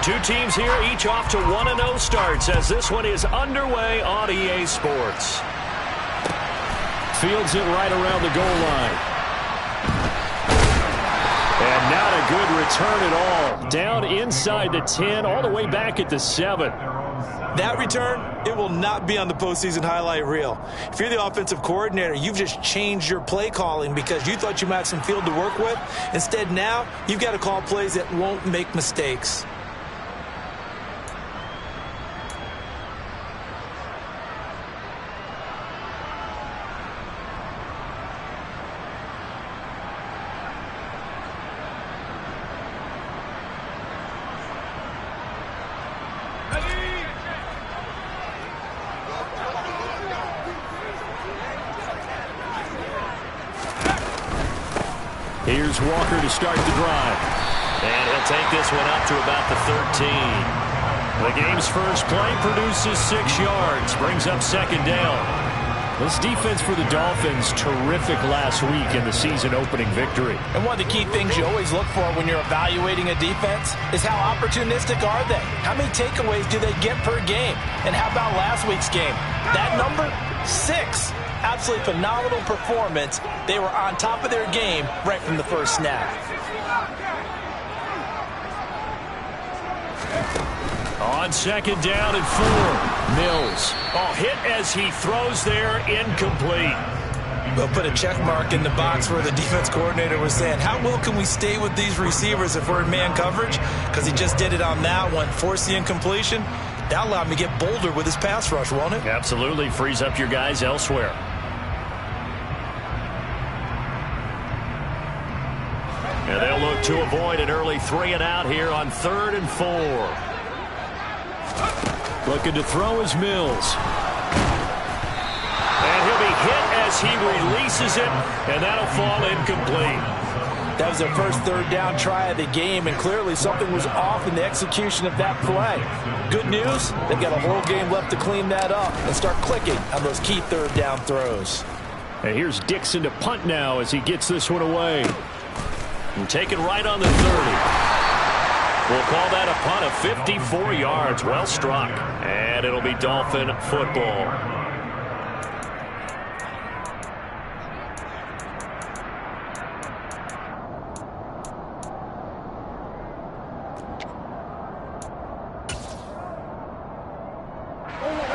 Two teams here, each off to 1-0 starts as this one is underway on EA Sports. Fields it right around the goal line. And not a good return at all. Down inside the 10, all the way back at the 7. That return, it will not be on the postseason highlight reel. If you're the offensive coordinator, you've just changed your play calling because you thought you might have some field to work with. Instead, now, you've got to call plays that won't make mistakes. Here's Walker to start the drive. And he'll take this one up to about the 13. The game's first play produces 6 yards, brings up second down. This defense for the Dolphins, terrific last week in the season-opening victory. And one of the key things you always look for when you're evaluating a defense is how opportunistic are they? How many takeaways do they get per game? And how about last week's game? That number, 6. Absolutely phenomenal performance. They were on top of their game right from the first snap. On second down and 4. Mills. Oh, hit as he throws there, incomplete. We'll put a check mark in the box where the defense coordinator was saying, how well can we stay with these receivers if we're in man coverage? Because he just did it on that one, forced the incompletion. That'll allow him to get bolder with his pass rush, won't it? Absolutely. Frees up your guys elsewhere. And they'll look to avoid an early 3 and out here on 3rd and 4. Looking to throw is Mills. And he'll be hit as he releases it, and that'll fall incomplete. That was their first 3rd down try of the game, and clearly something was off in the execution of that play. Good news, they've got a whole game left to clean that up and start clicking on those key 3rd down throws. And here's Dixon to punt now as he gets this one away. And taken right on the 30. We'll call that a punt of 54 yards. Well struck. And it'll be Dolphin football.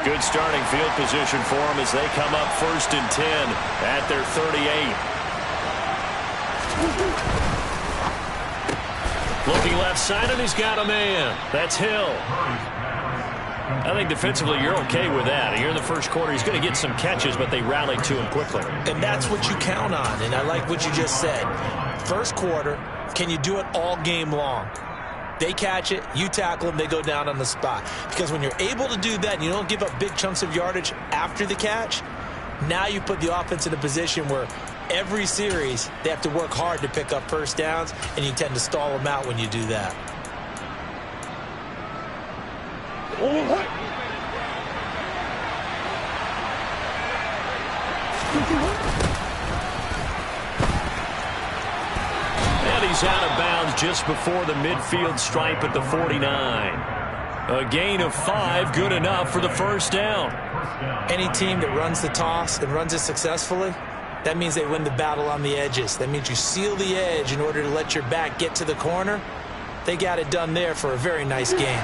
Good starting field position for them as they come up 1st and 10 at their 38. Looking left side, and he's got a man. That's Hill. I think defensively you're okay with that. Here in the first quarter, he's going to get some catches, but they rallied to him quickly. And that's what you count on, and I like what you just said. First quarter, can you do it all game long? They catch it, you tackle them, they go down on the spot. Because when you're able to do that and you don't give up big chunks of yardage after the catch, now you put the offense in a position where every series, they have to work hard to pick up first downs, and you tend to stall them out when you do that. And he's out of bounds just before the midfield stripe at the 49. A gain of 5, good enough for the first down. Any team that runs the toss and runs it successfully, that means they win the battle on the edges. That means you seal the edge in order to let your back get to the corner. They got it done there for a very nice game.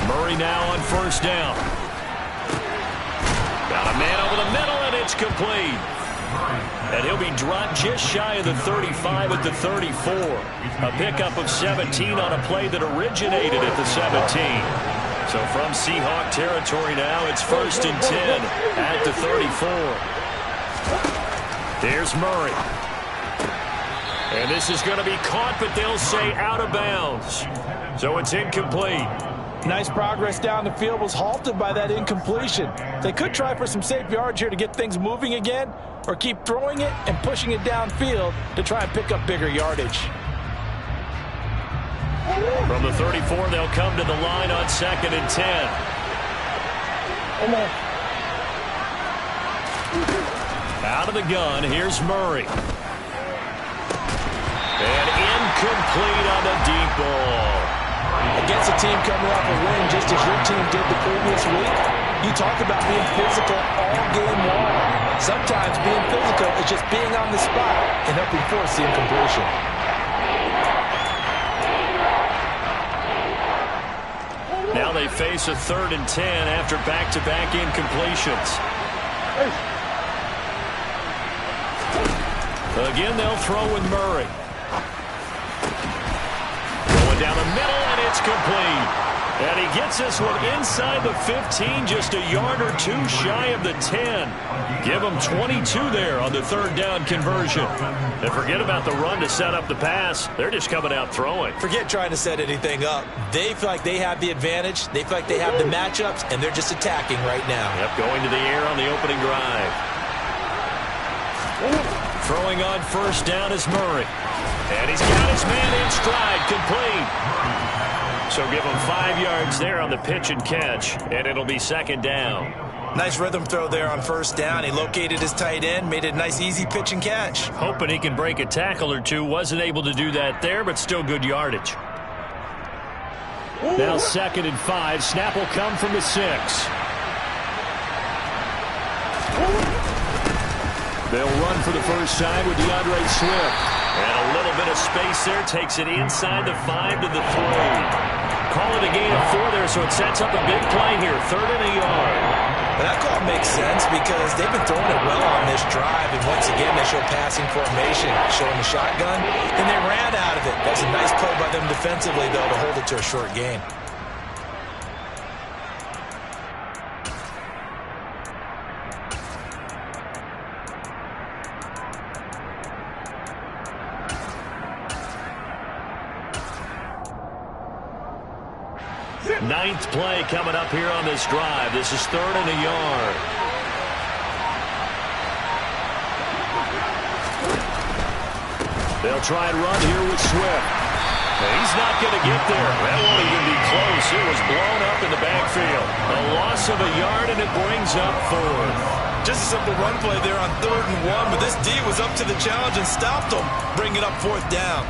Murray now on first down. Got a man over the middle, and it's complete. And he'll be dropped just shy of the 35 at the 34. A pickup of 17 on a play that originated at the 17. So from Seahawk territory now, it's 1st and 10 at the 34. There's Murray. And this is going to be caught, but they'll say out of bounds. So it's incomplete. Nice progress down the field, was halted by that incompletion. They could try for some safe yards here to get things moving again, or keep throwing it and pushing it downfield to try and pick up bigger yardage. From the 34, they'll come to the line on 2nd and 10. Out of the gun, here's Murray. And incomplete on the deep ball. Against a team coming off a win just as your team did the previous week, you talk about being physical all game long. Sometimes being physical is just being on the spot and helping force the incompletion. Now they face a 3rd and 10 after back-to-back incompletions. Again, they'll throw with Murray. Going down the middle, and it's complete. And he gets this one inside the 15, just a yard or two shy of the 10. Give them 22 there on the 3rd down conversion. And forget about the run to set up the pass. They're just coming out throwing. Forget trying to set anything up. They feel like they have the advantage. They feel like they have the matchups, and they're just attacking right now. Yep, going to the air on the opening drive. Throwing on 1st down is Murray. And he's got his man in stride, complete. So give him 5 yards there on the pitch and catch, and it'll be 2nd down. Nice rhythm throw there on 1st down. He located his tight end, made it a nice easy pitch and catch. Hoping he can break a tackle or two. Wasn't able to do that there, but still good yardage. Now 2nd and 5. Snap will come from the 6. They'll run for the first time with DeAndre Swift. And a little bit of space there. Takes it inside the 5 to the 3. Call it a gain of 4 there, so it sets up a big play here. 3rd and a yard. Well, that call makes sense because they've been throwing it well on this drive. And once again, they show passing formation, showing the shotgun. And they ran out of it. That's a nice play by them defensively, though, to hold it to a short gain. Ninth play coming up here on this drive. This is 3rd and a yard. They'll try and run here with Swift. He's not going to get there. That won't even be close. It was blown up in the backfield. A loss of a yard, and it brings up 4th. Just a simple run play there on 3rd and 1, but this D was up to the challenge and stopped him, bringing up 4th down.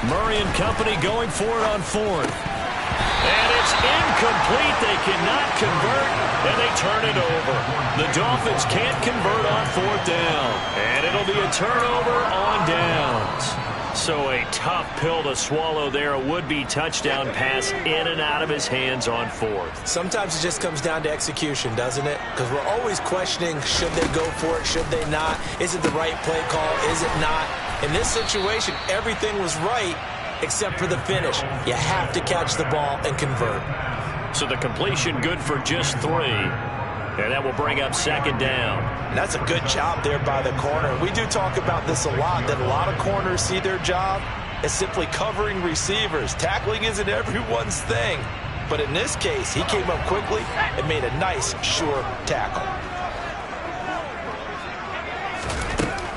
Murray and company going for it on 4th. And it's incomplete. They cannot convert, and they turn it over. The Dolphins can't convert on 4th down, and it'll be a turnover on downs. So a tough pill to swallow there. A would-be touchdown pass in and out of his hands on 4th. Sometimes it just comes down to execution, doesn't it? Because we're always questioning, should they go for it, should they not? Is it the right play call, is it not? In this situation, everything was right except for the finish. You have to catch the ball and convert. So the completion good for just 3. And that will bring up 2nd down. And that's a good job there by the corner. We do talk about this a lot, that a lot of corners see their job as simply covering receivers. Tackling isn't everyone's thing. But in this case, he came up quickly and made a nice, sure tackle.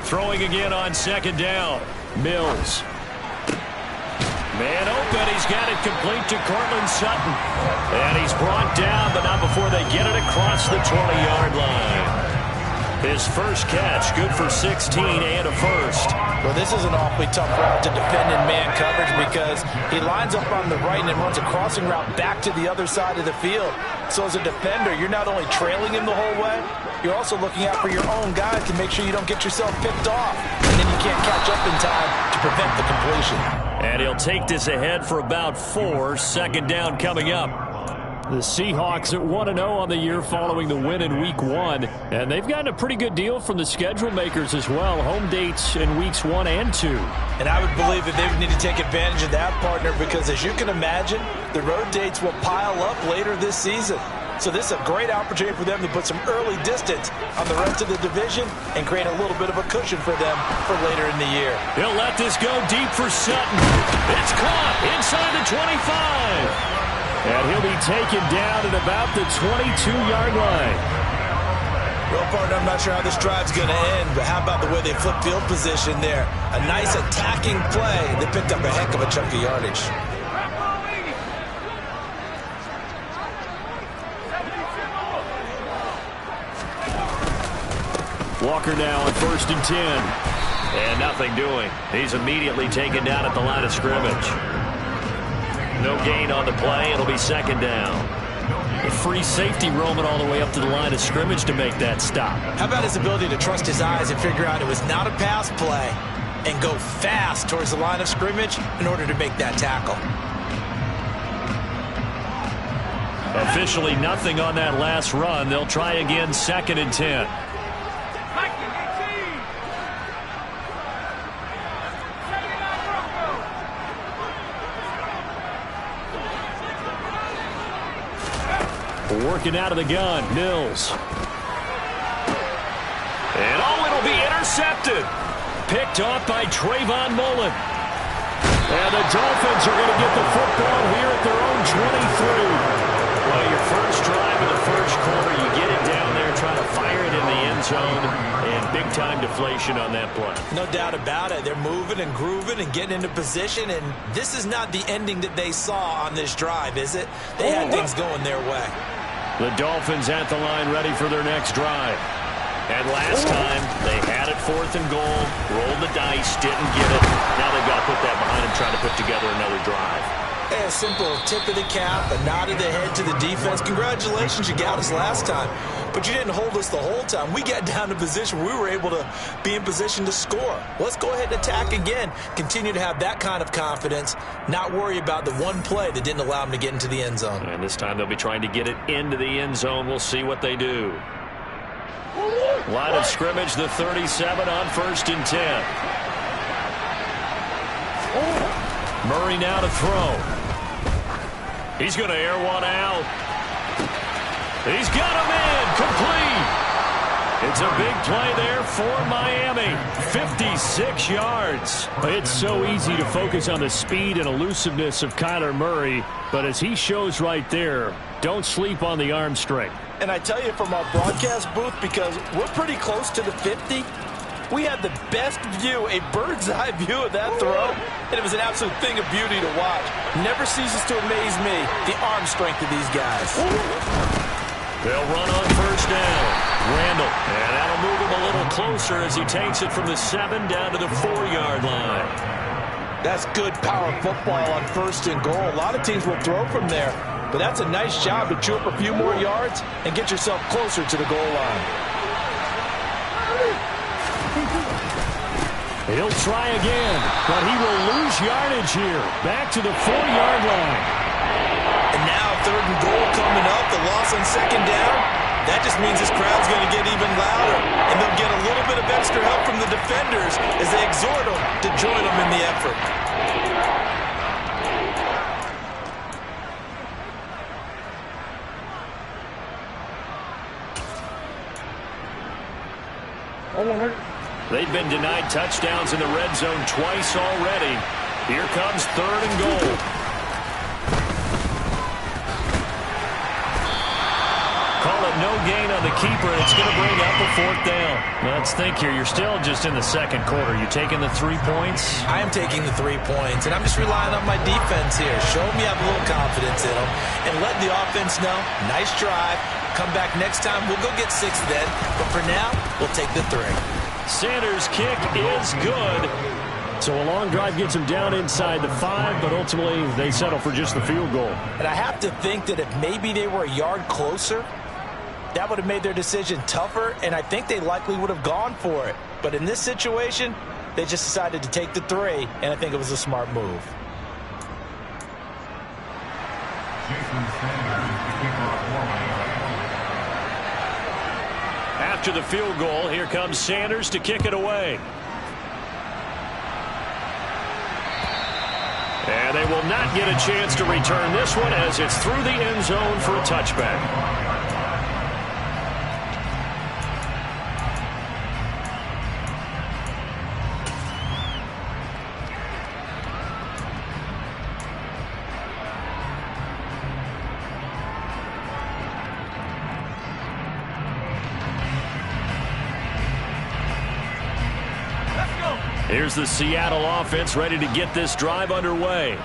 Throwing again on 2nd down. Mills. Man open, he's got it complete to Cortland Sutton. And he's brought down, but not before they get it across the 20-yard line. His first catch, good for 16 and a first. Well, this is an awfully tough route to defend in man coverage because he lines up on the right and then runs a crossing route back to the other side of the field. So as a defender, you're not only trailing him the whole way, you're also looking out for your own guy to make sure you don't get yourself picked off. And then you can't catch up in time to prevent the completion. And he'll take this ahead for about 4. 2nd down coming up. The Seahawks at 1-0 on the year following the win in Week 1. And they've gotten a pretty good deal from the schedule makers as well. Home dates in Weeks 1 and 2. And I would believe that they would need to take advantage of that, partner, because as you can imagine, the road dates will pile up later this season. So this is a great opportunity for them to put some early distance on the rest of the division and create a little bit of a cushion for them for later in the year. He'll let this go deep for Sutton. It's caught inside the 25. And he'll be taken down at about the 22-yard line. Well, partner, I'm not sure how this drive's going to end, but how about the way they flip field position there? A nice attacking play. They picked up a heck of a chunk of yardage. Walker now on 1st and 10. And nothing doing. He's immediately taken down at the line of scrimmage. No gain on the play. It'll be 2nd down. A free safety roaming all the way up to the line of scrimmage to make that stop. How about his ability to trust his eyes and figure out it was not a pass play and go fast towards the line of scrimmage in order to make that tackle. Officially nothing on that last run. They'll try again 2nd and 10. Working out of the gun, Mills. And it'll be intercepted. Picked off by Trayvon Mullen. And the Dolphins are going to get the football here at their own 23. Well, your first drive in the first quarter, you get it down there, try to fire it in the end zone, and big-time deflation on that play. No doubt about it. They're moving and grooving and getting into position, and this is not the ending that they saw on this drive, is it? They had things going their way. The Dolphins at the line ready for their next drive. And last time, they had it 4th and goal, rolled the dice, didn't get it. Now they've got to put that behind them, try to put together another drive. A simple tip of the cap, a nod of the head to the defense. Congratulations, you got us last time. But you didn't hold us the whole time. We got down to position where we were able to be in position to score. Let's go ahead and attack again. Continue to have that kind of confidence. Not worry about the one play that didn't allow them to get into the end zone. And this time they'll be trying to get it into the end zone. We'll see what they do. Line of scrimmage, the 37 on 1st and 10. Murray now to throw. He's going to air one out. He's got him in. Complete. It's a big play there for Miami. 56 yards. It's so easy to focus on the speed and elusiveness of Kyler Murray, but as he shows right there, don't sleep on the arm strength. And I tell you, from our broadcast booth, because we're pretty close to the 50, we had the best view, a bird's eye view of that throw, and it was an absolute thing of beauty to watch. Never ceases to amaze me, the arm strength of these guys. They'll run on 1st down. Randall, and that'll move him a little closer as he takes it from the 7 down to the 4-yard line. That's good power football on 1st and goal. A lot of teams will throw from there, but that's a nice job to chew up a few more yards and get yourself closer to the goal line. He'll try again, but he will lose yardage here. Back to the 4-yard line. And now 3rd and goal coming up. The loss on 2nd down. That just means this crowd's going to get even louder. And they'll get a little bit of extra help from the defenders as they exhort them to join them in the effort. They've been denied touchdowns in the red zone twice already. Here comes 3rd and goal. Call it no gain on the keeper, and it's going to bring up a 4th down. Let's think here. You're still just in the 2nd quarter. You taking the 3 points? I am taking the 3 points, and I'm just relying on my defense here. Show me I have a little confidence in them, and let the offense know, nice drive. Come back next time. We'll go get 6 then, but for now, we'll take the 3. Sanders' kick is good. So a long drive gets them down inside the 5, but ultimately they settle for just the field goal. And I have to think that if maybe they were a yard closer, that would have made their decision tougher, and I think they likely would have gone for it. But in this situation, they just decided to take the 3, and I think it was a smart move. after the field goal. Here comes Sanders to kick it away. And they will not get a chance to return this one as it's through the end zone for a touchback. Here's the Seattle offense ready to get this drive underway.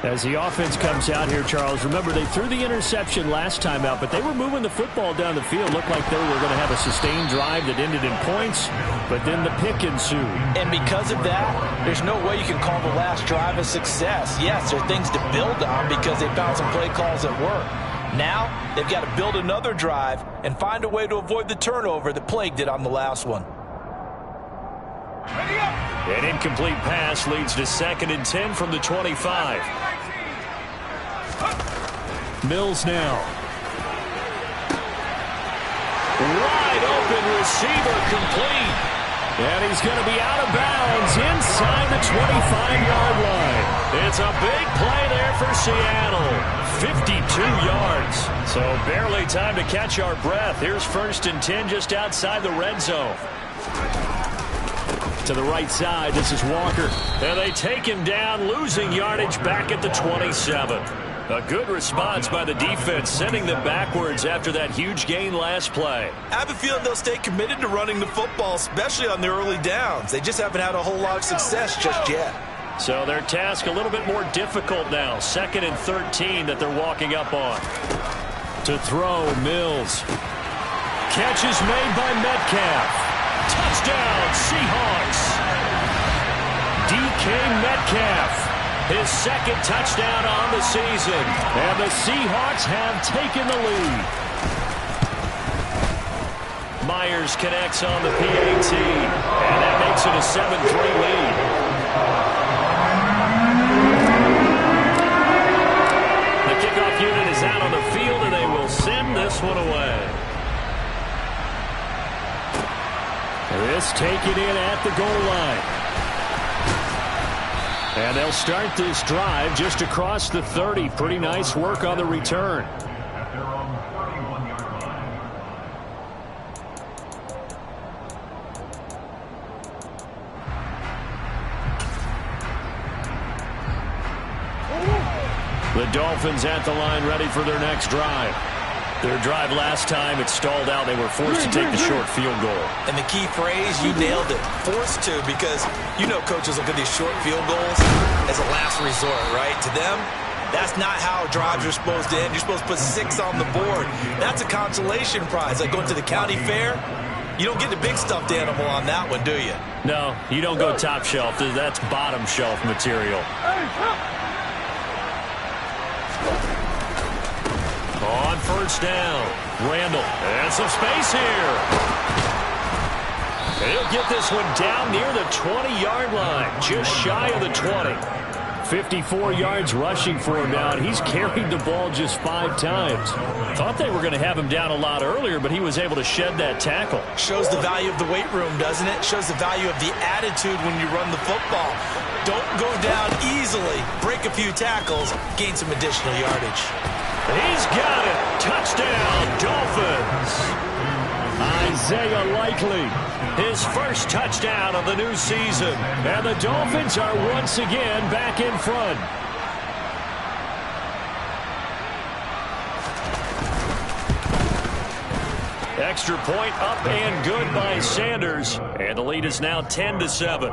As the offense comes out here, Charles, remember they threw the interception last time out, but they were moving the football down the field. Looked like they were going to have a sustained drive that ended in points, but then the pick ensued. And because of that, there's no way you can call the last drive a success. Yes, there are things to build on because they found some play calls that work. Now, they've got to build another drive and find a way to avoid the turnover that plagued it on the last one. An incomplete pass leads to 2nd and 10 from the 25. Mills now. Wide open receiver complete. And he's going to be out of bounds inside the 25-yard line. It's a big play there for Seattle. 52 yards. So barely time to catch our breath. Here's 1st and 10 just outside the red zone. To the right side, this is Walker. And they take him down, losing yardage back at the 27. A good response by the defense, sending them backwards after that huge gain last play. I have a feeling they'll stay committed to running the football, especially on the early downs. They just haven't had a whole lot of success just yet. So their task a little bit more difficult now. 2nd and 13 that they're walking up on. To throw, Mills. Catch is made by Metcalf. Touchdown, Seahawks. DK Metcalf, his 2nd touchdown on the season. And the Seahawks have taken the lead. Myers connects on the PAT, and that makes it a 7-3 lead. The kickoff unit is out on the field, and they will send this one away. This taken in at the goal line. And they'll start this drive just across the 30. Pretty nice work on the return. The Dolphins at the line ready for their next drive. Their drive last time, it stalled out. They were forced to take the short field goal. And the key phrase, you nailed it, forced to, because you know coaches look at these short field goals as a last resort, right? To them, that's not how drives are supposed to end. You're supposed to put 6 on the board. That's a consolation prize, like going to the county fair. You don't get the big stuffed animal on that one, do you? No, you don't go top shelf. That's bottom shelf material. On 1st down, Randall, and some space here. He'll get this one down near the 20-yard line, just shy of the 20. 54 yards rushing for him now, and he's carried the ball just 5 times. Thought they were going to have him down a lot earlier, but he was able to shed that tackle. Shows the value of the weight room, doesn't it? Shows the value of the attitude when you run the football. Don't go down easily. Break a few tackles, gain some additional yardage. He's got it. Touchdown, Dolphins. Isaiah Likely, his 1st touchdown of the new season. And the Dolphins are once again back in front. Extra point up and good by Sanders. And the lead is now 10-7.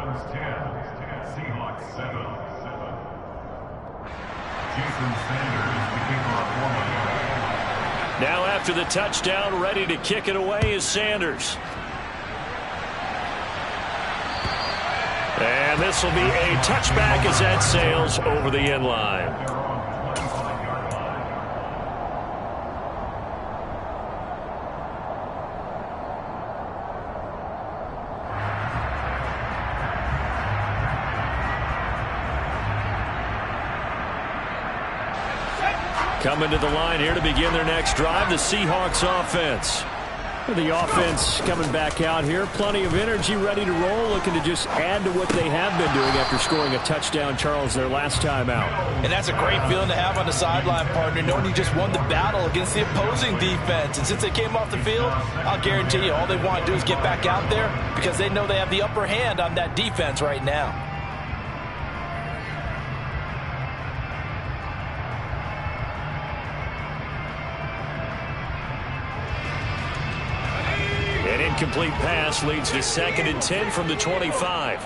Now after the touchdown, ready to kick it away is Sanders. And this will be a touchback as that sails over the end line. Coming to the line here to begin their next drive, the Seahawks offense. The offense coming back out here. Plenty of energy, ready to roll, looking to just add to what they have been doing after scoring a touchdown, Charles, their last time out. And that's a great feeling to have on the sideline, partner, knowing you just won the battle against the opposing defense. And since they came off the field, I'll guarantee you all they want to do is get back out there because they know they have the upper hand on that defense right now. An incomplete pass leads to 2nd and 10 from the 25.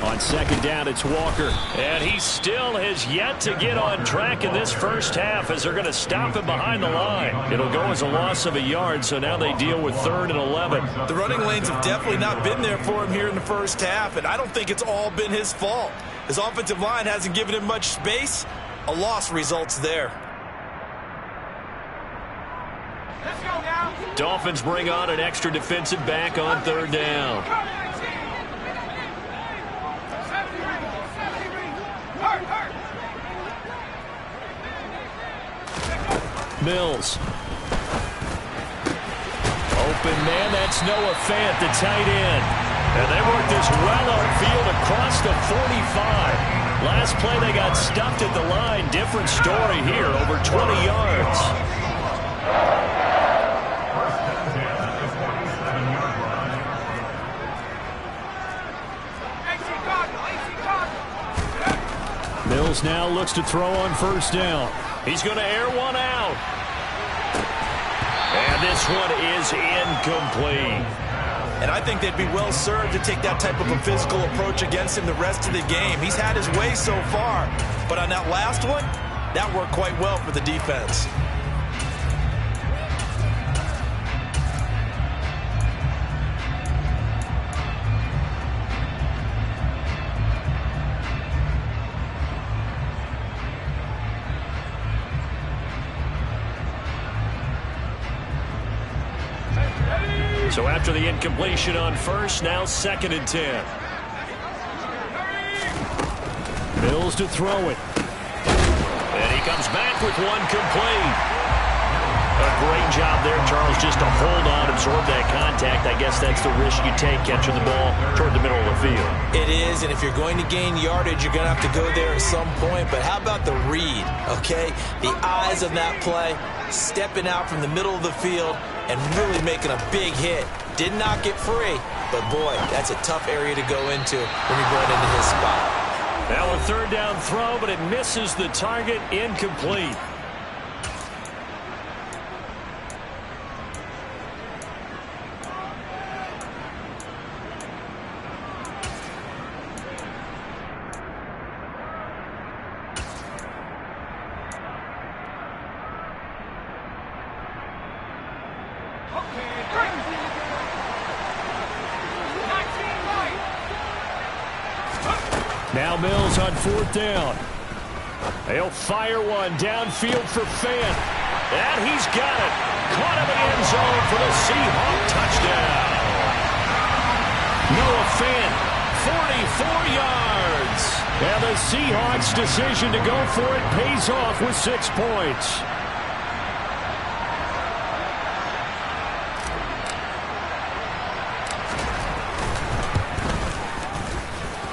On 2nd down, it's Walker. And he still has yet to get on track in this first half as they're going to stop him behind the line. It'll go as a loss of a yard, so now they deal with 3rd and 11. The running lanes have definitely not been there for him here in the first half, and I don't think it's all been his fault. His offensive line hasn't given him much space. A loss results there. Dolphins bring on an extra defensive back on 3rd down. Mills. Open man, that's Noah Fant, the tight end. And they work this well upfield across the 45. Last play they got stuffed at the line. Different story here, over 20 yards. Mills now looks to throw on 1st down. He's going to air one out. And this one is incomplete. And I think they'd be well served to take that type of a physical approach against him the rest of the game. He's had his way so far. But on that last one, that worked quite well for the defense. So after the incompletion on 1st, now 2nd and 10. Mills to throw it. And he comes back with one complete. A great job there, Charles, just to hold on, absorb that contact. I guess that's the risk you take catching the ball toward the middle of the field. It is, and if you're going to gain yardage, you're going to have to go there at some point. But how about the read, okay? The eyes of that play, stepping out from the middle of the field and really making a big hit. Did not get free, but boy, that's a tough area to go into when you're going into his spot. Now a 3rd down throw, but it misses the target, incomplete. Now Mills on 4th down. They'll fire one downfield for Fant. And he's got it. Caught him in the end zone for the Seahawk touchdown. Noah Fant, 44 yards. And the Seahawks' decision to go for it pays off with 6 points.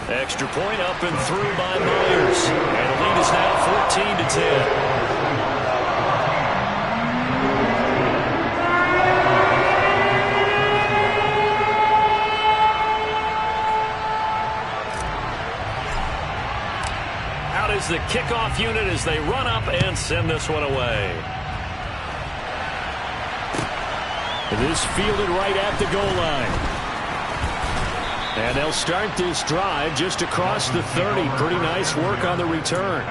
Extra point up and through by Myers. And the lead is now 14-10. Out is the kickoff unit as they run up and send this one away. This fielded right at the goal line. And they'll start this drive just across the 30. Pretty nice work on the return.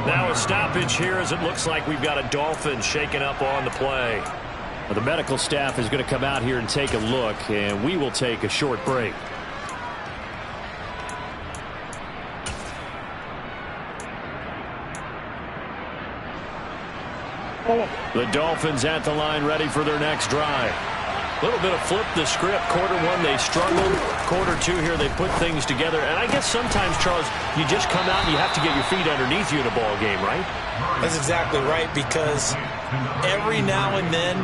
Now a stoppage here as it looks like we've got a Dolphin shaken up on the play. Well, the medical staff is going to come out here and take a look, and we will take a short break. The Dolphins at the line ready for their next drive. A little bit of flip the script. Quarter one, they struggled. Quarter two here, they put things together. And I guess sometimes, Charles, you just come out and you have to get your feet underneath you in a ball game, right? That's exactly right, because every now and then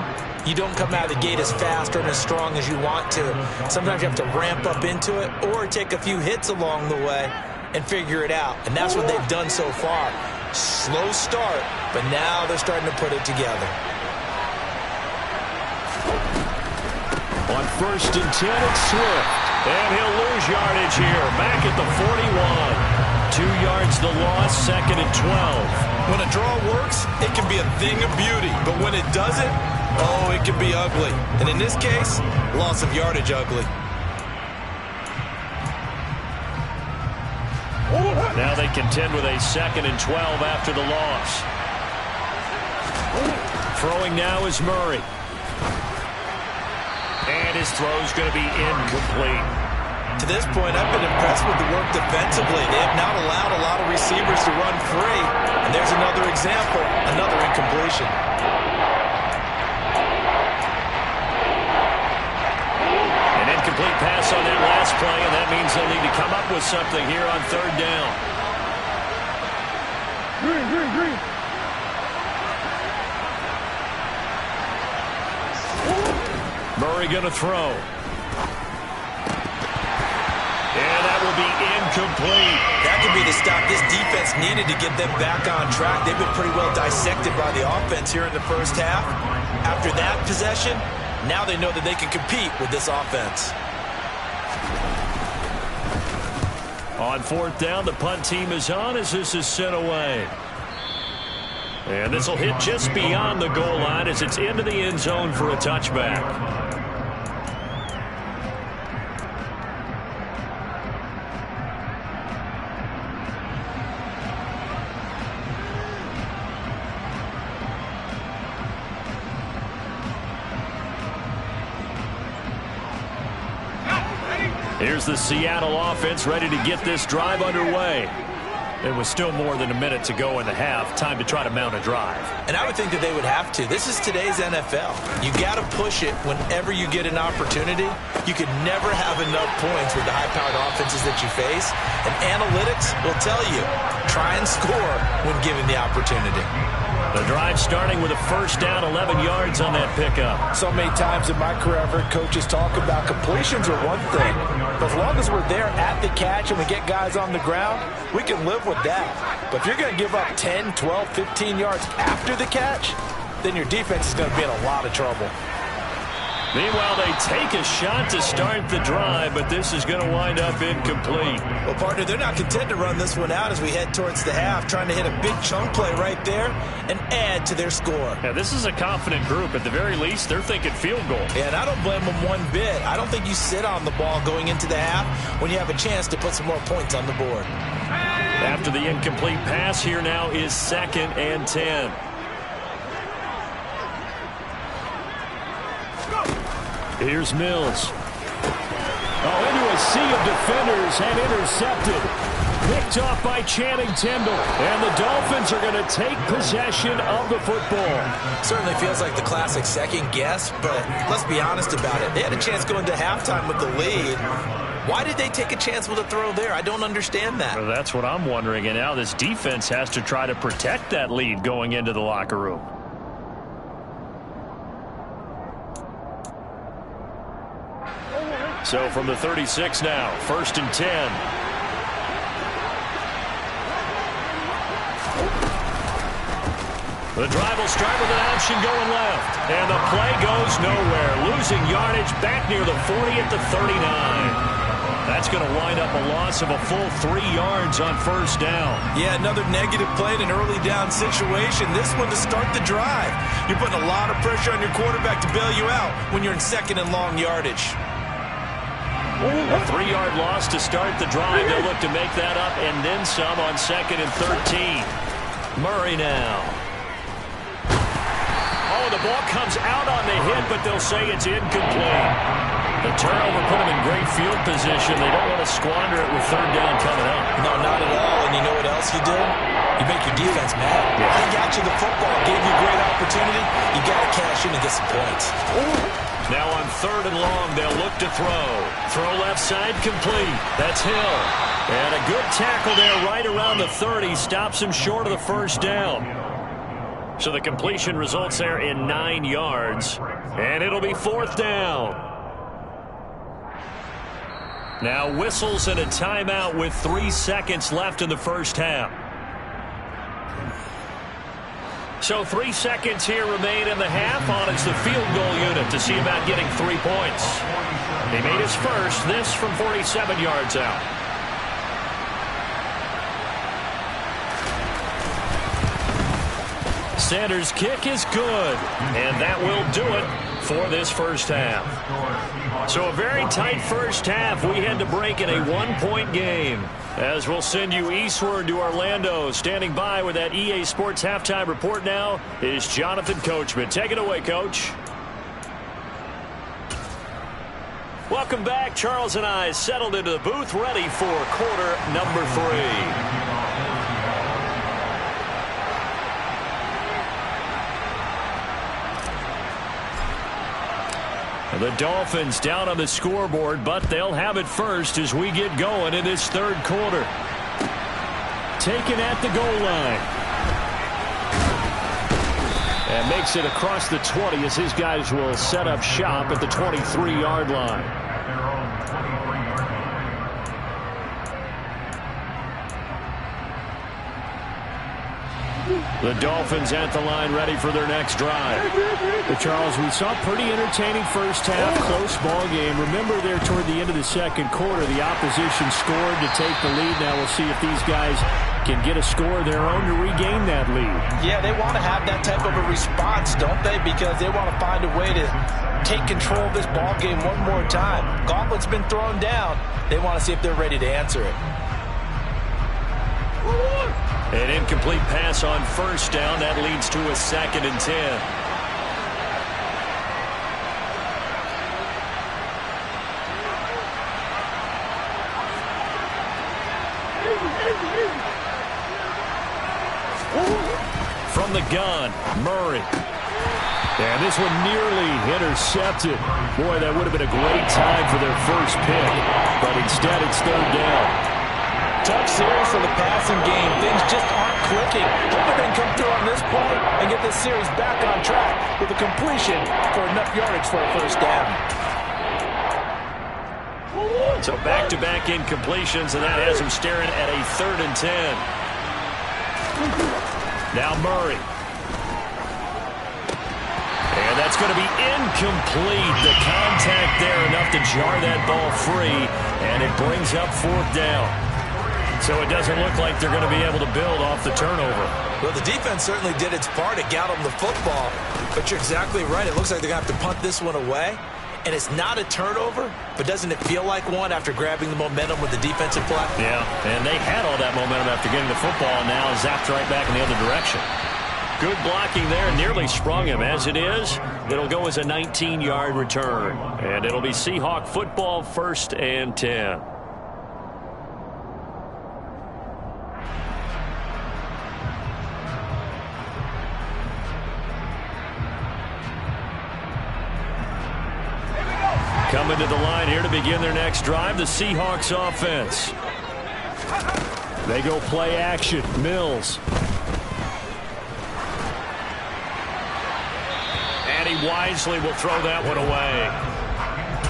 you don't come out of the gate as fast or as strong as you want to. Sometimes you have to ramp up into it or take a few hits along the way and figure it out. And that's what they've done so far. Slow start, but now they're starting to put it together. On 1st and 10, it's Swift. And he'll lose yardage here. Back at the 41. 2 yards the loss, 2nd and 12. When a draw works, it can be a thing of beauty. But when it doesn't, oh, it can be ugly. And in this case, loss of yardage ugly. Now they contend with a 2nd and 12 after the loss. Throwing now is Murray. And his throw's going to be incomplete. To this point, I've been impressed with the work defensively. They have not allowed a lot of receivers to run free. And there's another example, another incompletion. An incomplete pass on that last play, and that means they'll need to come up with something here on 3rd down. Green. Murray going to throw. And that will be incomplete. That could be the stop this defense needed to get them back on track. They've been pretty well dissected by the offense here in the first half. After that possession, now they know that they can compete with this offense. On 4th down, the punt team is on as this is sent away. And this will hit just beyond the goal line as it's into the end zone for a touchback. Here's the Seattle offense ready to get this drive underway. There was still more than a minute to go in the half. Time to try to mount a drive. And I would think that they would have to. This is today's NFL. You got to push it whenever you get an opportunity. You could never have enough points with the high-powered offenses that you face. And analytics will tell you, try and score when given the opportunity. The drive starting with a 1st down, 11 yards on that pickup. So many times in my career, I've heard coaches talk about completions are one thing. But as long as we're there at the catch and we get guys on the ground, we can live with that. But if you're going to give up 10, 12, 15 yards after the catch, then your defense is going to be in a lot of trouble. Meanwhile, they take a shot to start the drive, but this is going to wind up incomplete. Well, partner, they're not content to run this one out as we head towards the half, trying to hit a big chunk play right there and add to their score. Yeah, this is a confident group. At the very least, they're thinking field goal. Yeah, and I don't blame them one bit. I don't think you sit on the ball going into the half when you have a chance to put some more points on the board. After the incomplete pass, here now is 2nd and 10. Here's Mills. Oh, into a sea of defenders and intercepted. Picked off by Channing Tindall. And the Dolphins are going to take possession of the football. Certainly feels like the classic second guess, but let's be honest about it. They had a chance going to halftime with the lead. Why did they take a chance with a throw there? I don't understand that. Well, that's what I'm wondering. And now this defense has to try to protect that lead going into the locker room. So from the 36 now, 1st and 10. The drive will start with an option going left. And the play goes nowhere. Losing yardage back near the 40 at the 39. That's going to wind up a loss of a full 3 yards on 1st down. Yeah, another negative play in an early down situation. This one to start the drive. You're putting a lot of pressure on your quarterback to bail you out when you're in 2nd and long yardage. A 3-yard loss to start the drive. They'll look to make that up and then some on 2nd and 13. Murray now. Oh, the ball comes out on the hit, but they'll say it's incomplete. The turnover put them in great field position. They don't want to squander it with 3rd down coming up. No, not at all. And you know what else you do? You make your defense mad. Yeah. They got you the football, gave you a great opportunity. You got to cash possession and get some points. Now on 3rd and long, they'll look to throw. Throw left side complete. That's Hill. And a good tackle there right around the 30. Stops him short of the first down. So the completion results there in 9 yards. And it'll be 4th down. Now whistles and a timeout with 3 seconds left in the first half. So 3 seconds here remain in the half. On it's the field goal unit to see about getting 3 points. He made his first, this from 47 yards out. Sanders' kick is good, and that will do it for this first half. So a very tight first half. We had to break in a 1-point game. As we'll send you eastward to Orlando. Standing by with that EA Sports halftime report now is Jonathan Coachman. Take it away, Coach. Welcome back. Charles and I settled into the booth, ready for quarter number 3. The Dolphins down on the scoreboard, but they'll have it first as we get going in this 3rd quarter. Taken at the goal line. And makes it across the 20 as his guys will set up shop at the 23-yard line. The Dolphins at the line ready for their next drive. But Charles, we saw a pretty entertaining first half, close ball game. Remember there toward the end of the 2nd quarter, the opposition scored to take the lead. Now we'll see if these guys can get a score of their own to regain that lead. Yeah, they want to have that type of a response, don't they? Because they want to find a way to take control of this ball game one more time. Gauntlet's been thrown down. They want to see if they're ready to answer it. An incomplete pass on first down. That leads to a 2nd and 10. From the gun, Murray. And this one nearly intercepted. Boy, that would have been a great time for their first pick. But instead, it's 3rd down. Tough series for the passing game. Things just aren't clicking. Hoping they can come through on this point and get this series back on track with a completion for enough yardage for a first down. So back-to-back incompletions, and that has him staring at a 3rd and 10. Now Murray. And that's going to be incomplete. The contact there enough to jar that ball free, and it brings up 4th down. So it doesn't look like they're going to be able to build off the turnover. Well, the defense certainly did its part. It got them the football. But you're exactly right. It looks like they're going to have to punt this one away. And it's not a turnover, but doesn't it feel like one after grabbing the momentum with the defensive play? Yeah, and they had all that momentum after getting the football, and now zapped right back in the other direction. Good blocking there, nearly sprung him. As it is, it'll go as a 19-yard return. And it'll be Seahawk football, 1st and 10. Coming to the line here to begin their next drive, the Seahawks offense. They go play action. Mills. And he wisely will throw that one away.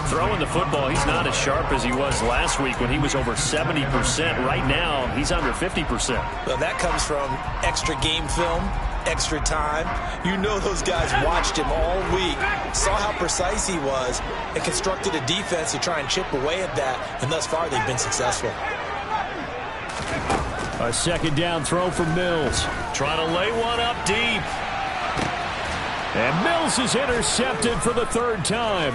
Throwing the football, he's not as sharp as he was last week when he was over 70%. Right now, he's under 50%. Well, that comes from extra game film, extra time. You know those guys watched him all week, saw how precise he was, and constructed a defense to try and chip away at that, and thus far they've been successful. A 2nd down throw from Mills. Trying to lay one up deep. And Mills is intercepted for the 3rd time.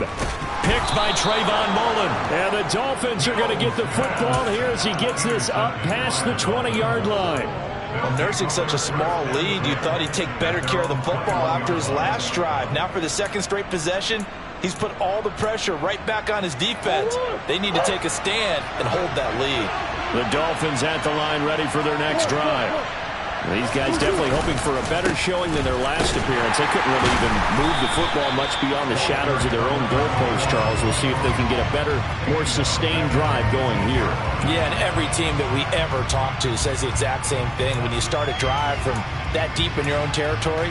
Picked by Trayvon Mullen. And the Dolphins are going to get the football here as he gets this up past the 20-yard line. Well, nursing such a small lead, you thought he'd take better care of the football after his last drive. Now for the 2nd straight possession, he's put all the pressure right back on his defense. They need to take a stand and hold that lead. The Dolphins at the line ready for their next drive. These guys definitely hoping for a better showing than their last appearance. They couldn't really even move the football much beyond the shadows of their own goalpost, Charles. We'll see if they can get a better, more sustained drive going here. Yeah, and every team that we ever talk to says the exact same thing. When you start a drive from that deep in your own territory,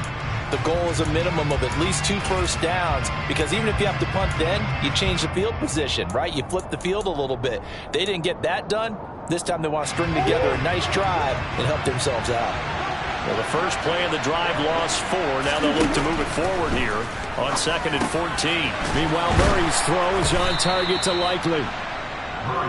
the goal is a minimum of at least 2 first downs, because even if you have to punt then, you change the field position, right? You flip the field a little bit. They didn't get that done. This time they want to string together a nice drive and help themselves out. Well, the first play of the drive lost 4. Now they'll look to move it forward here on 2nd and 14. Meanwhile, Murray's throw is on target to Likely.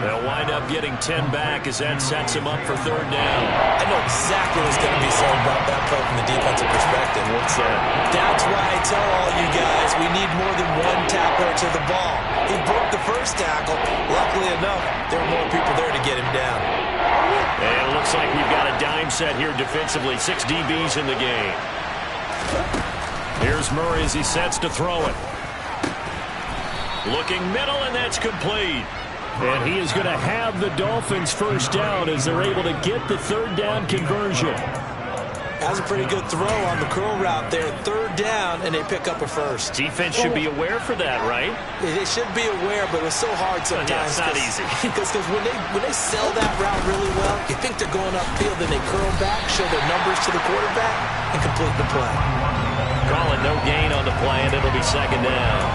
They'll wind up getting 10 back as that sets him up for 3rd down. I know exactly what's going to be said about that play from the defensive perspective. What's that? That's why I tell all you guys we need more than one tackler to the ball. He broke the first tackle. Luckily enough, there were more people there to get him down. And it looks like we've got a dime set here defensively. 6 DBs in the game. Here's Murray as he sets to throw it. Looking middle, and that's complete. And he is going to have the Dolphins first down as they're able to get the 3rd down conversion. That's a pretty good throw on the curl route there. 3rd down, and they pick up a first. Defense should be aware for that, right? They should be aware, but it's so hard sometimes. Yeah, it's not easy. Because when they sell that route really well, you think they're going upfield, then they curl back, show their numbers to the quarterback, and complete the play. Calling no gain on the play, and it'll be 2nd down.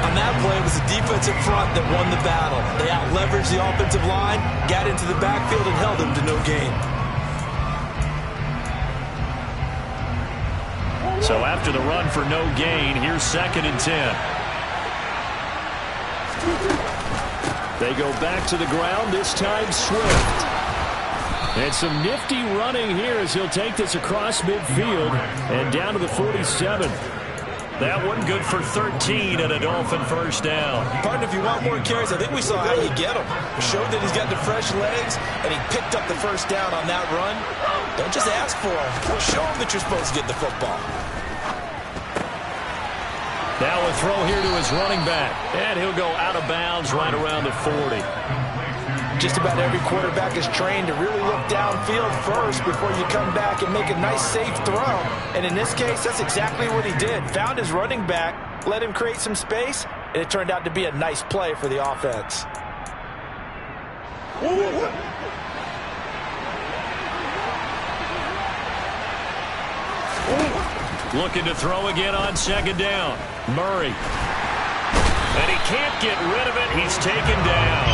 On that play, it was the defensive front that won the battle. They out-leveraged the offensive line, got into the backfield, and held them to no gain. So after the run for no gain, here's 2nd and 10. They go back to the ground, this time Swift. And some nifty running here as he'll take this across midfield and down to the 47. That one good for 13 and a Dolphin first down. Partner, if you want more carries, I think we saw how you get them. Showed that he's got the fresh legs, and he picked up the first down on that run. Don't just ask for him. Show him that you're supposed to get the football. Now a throw here to his running back, and he'll go out of bounds right around the 40. Just about every quarterback is trained to really look downfield first before you come back and make a nice, safe throw. And in this case, that's exactly what he did. Found his running back, let him create some space, and it turned out to be a nice play for the offense. Looking to throw again on 2nd down. Murray. And he can't get rid of it. He's taken down.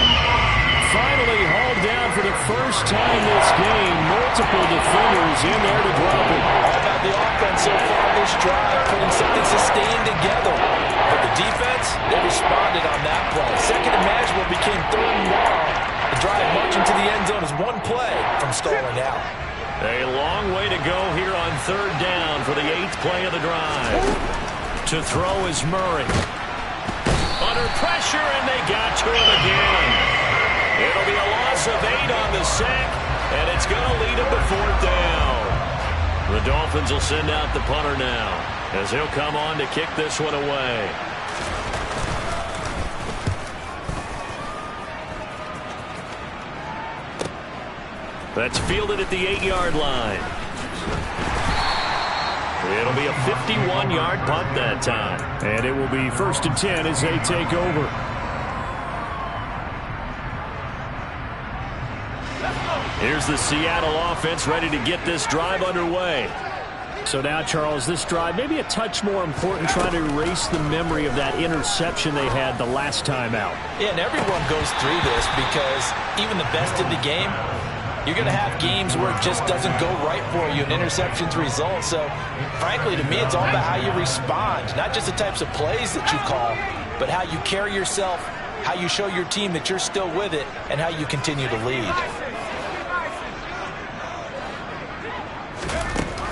Finally hauled down for the first time this game. Multiple defenders in there to drop it. All about the offense so far this drive, putting something sustained together. But the defense, they responded on that play. 2nd and manageable became 3rd and long. The drive marching to the end zone is one play from stalling out. A long way to go here on 3rd down for the 8th play of the drive. To throw is Murray. Under pressure, and they got to him again. It'll be a loss of 8 on the sack, and it's going to lead him to 4th down. The Dolphins will send out the punter now, as he'll come on to kick this one away. That's fielded at the 8-yard line. It'll be a 51-yard punt that time. And it will be 1st and 10 as they take over. Here's the Seattle offense ready to get this drive underway. So now, Charles, this drive maybe a touch more important, trying to erase the memory of that interception they had the last time out. Yeah, and everyone goes through this because even the best in the game, you're going to have games where it just doesn't go right for you, and interceptions result. So, frankly, to me, it's all about how you respond, not just the types of plays that you call, but how you carry yourself, how you show your team that you're still with it, and how you continue to lead.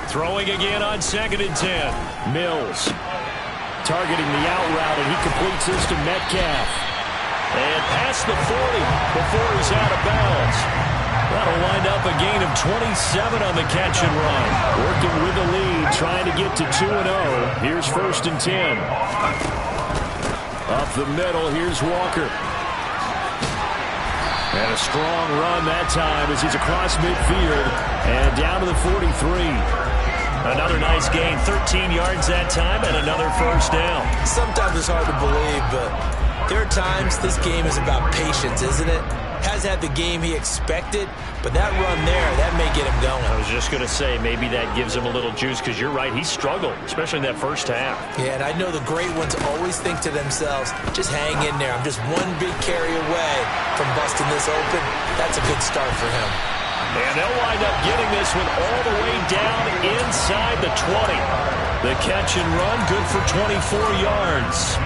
Throwing again on 2nd and 10. Mills targeting the out route, and he completes this to Metcalf. And past the 40 before he's out of bounds. That'll wind up a gain of 27 on the catch and run. Working with the lead, trying to get to 2-0. Here's 1st and 10. Up the middle, here's Walker. And a strong run that time as he's across midfield and down to the 43. Another nice gain, 13 yards that time, and another first down. Sometimes it's hard to believe, but there are times this game is about patience, isn't it? Has had the game he expected, but that run there, that may get him going. I was just going to say, maybe that gives him a little juice, because you're right, he struggled, especially in that first half. Yeah, and I know the great ones always think to themselves, just hang in there. I'm just one big carry away from busting this open. That's a good start for him. And they'll wind up getting this one all the way down inside the 20. The catch and run, good for 24 yards.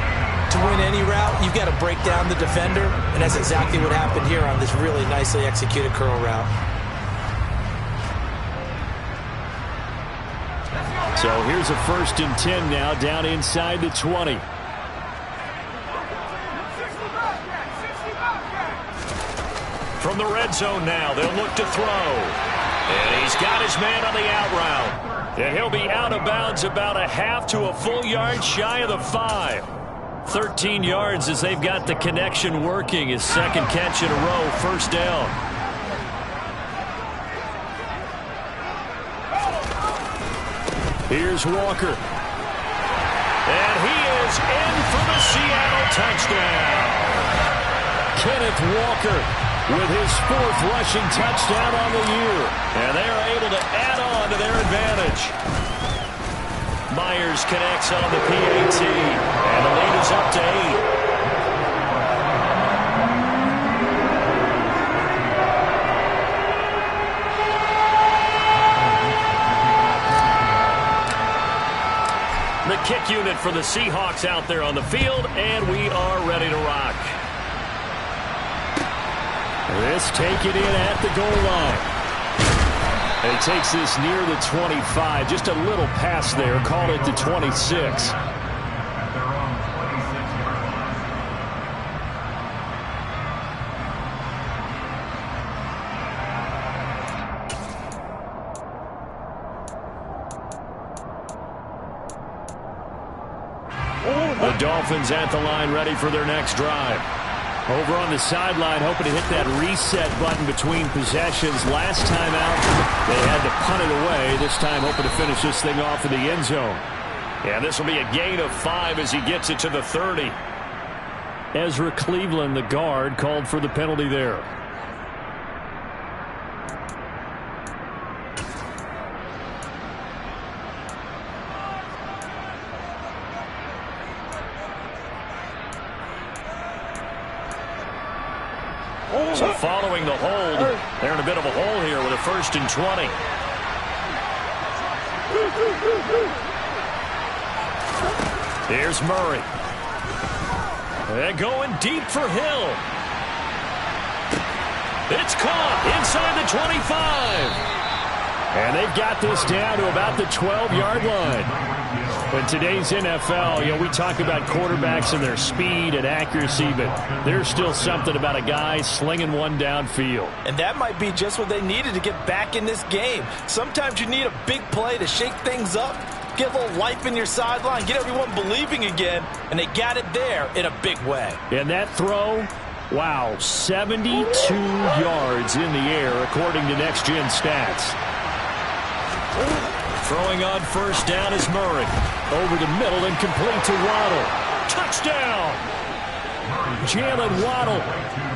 To win any route, you've got to break down the defender, and that's exactly what happened here on this really nicely executed curl route. So here's a 1st and 10 now, down inside the 20. From the red zone now, they'll look to throw. And he's got his man on the out route. And he'll be out of bounds about a half to a full yard shy of the 5. 13 yards as they've got the connection working. His second catch in a row, first down. Here's Walker. And he is in for the Seattle touchdown. Kenneth Walker with his 4th rushing touchdown on the year. And they are able to add on to their advantage. Myers connects on the PAT, and the lead is up to 8. The kick unit for the Seahawks out there on the field, and we are ready to rock. This taken in at the goal line. And he takes this near the 25. Just a little pass there. Call it the 26. The Dolphins at the line ready for their next drive. Over on the sideline, hoping to hit that reset button between possessions. Last time out, they had to punt it away. This time, hoping to finish this thing off in the end zone. Yeah, this will be a gain of 5 as he gets it to the 30. Ezra Cleveland, the guard, called for the penalty there. So following the hold, they're in a bit of a hole here with a 1st and 20. Here's Murray. And going deep for Hill. It's caught inside the 25. And they've got this down to about the 12-yard line. In today's NFL, we talk about quarterbacks and their speed and accuracy, but there's still something about a guy slinging one downfield. And that might be just what they needed to get back in this game. Sometimes you need a big play to shake things up, get a little life in your sideline, get everyone believing again, and they got it there in a big way. And that throw, wow, 72 yards in the air, according to Next Gen Stats. Throwing on first down is Murray. Over the middle and complete to Waddle. Touchdown! Jalen Waddle.